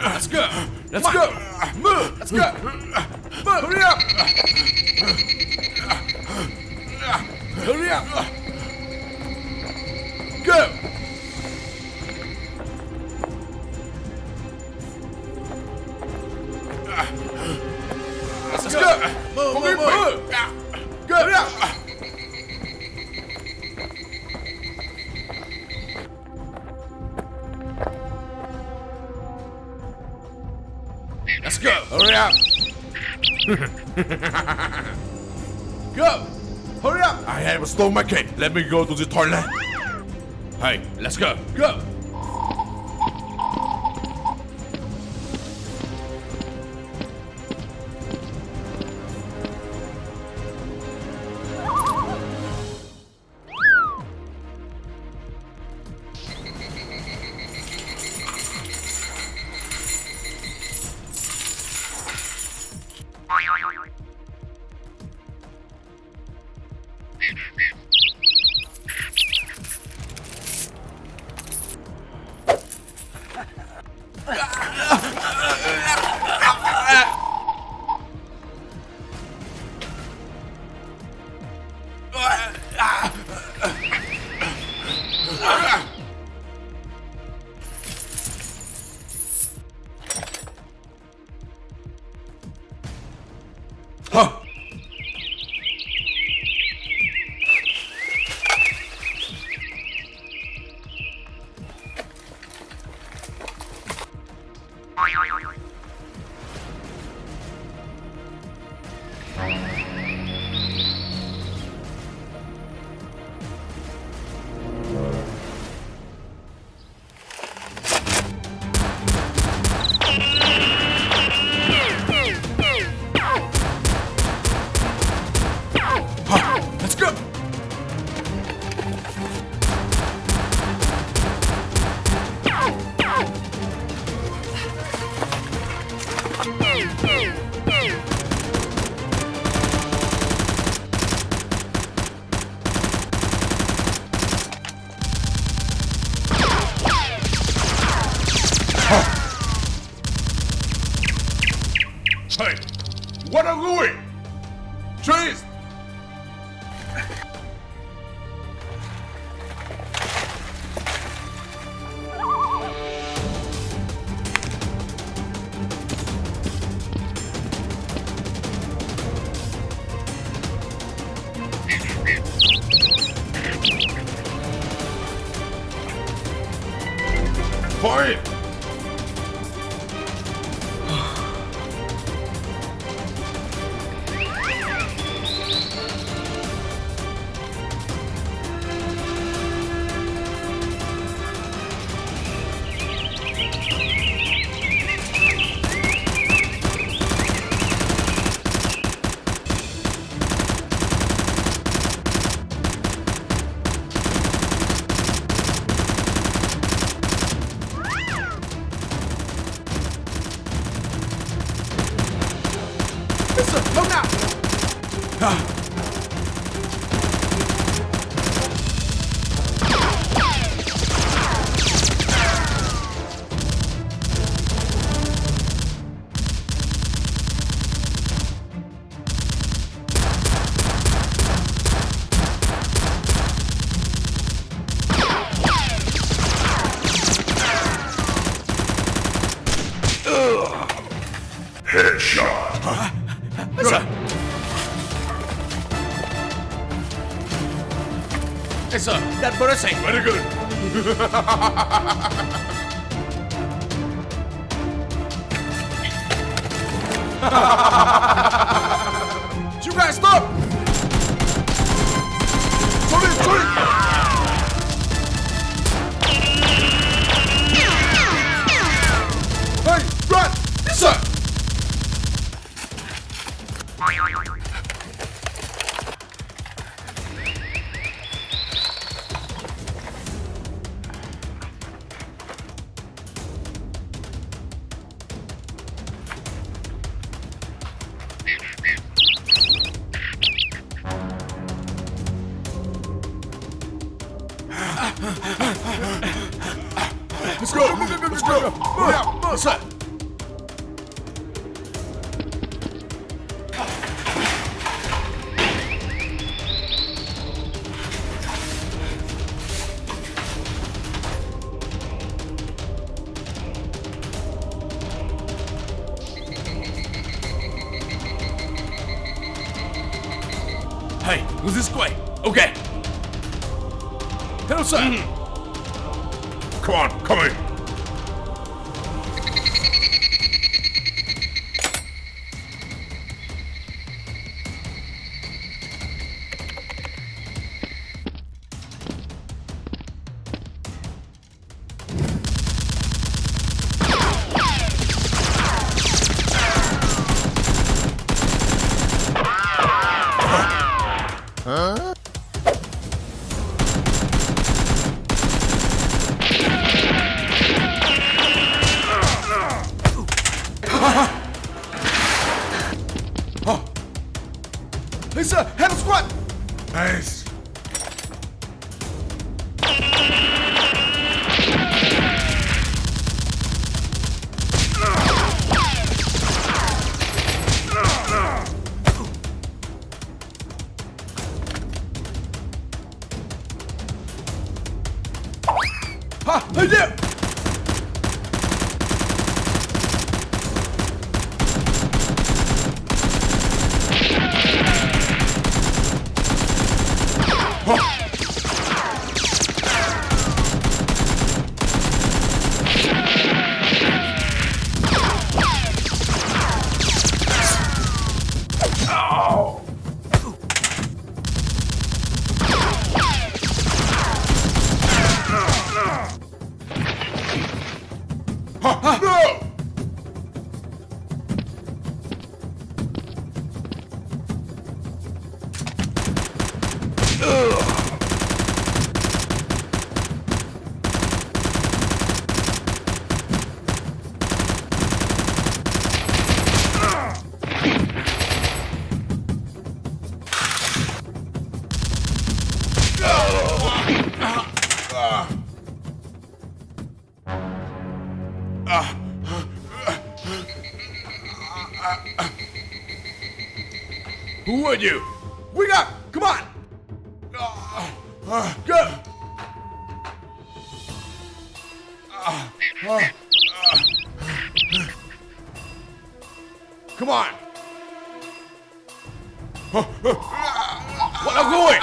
Let's go. Let's go. Move. Let's go. Move. Hurry up. Hurry up. Go. Let's go. Move. Go. Hurry up. Let's go. Hurry up. Go. Hurry up. I have a stomach ache. Let me go to the toilet. Hey, let's go. Go. Huh. Let's go. Hey, what are you doing? Trees! Fine! Come now! Headshot. Sir. Yes, sir. That bird is safe. Very good. You guys stop! Sorry! Hey, run! Yes, sir! Let's go! Let's go! Hurry up! Yes, sir! Hey, who's this way? Okay. Hello, sir. Come on, come in. Hey, sir, handle squad. Nice. Ha! Hey there! No! Who are you? Wake up! Come on! Go! Come on! What are you going?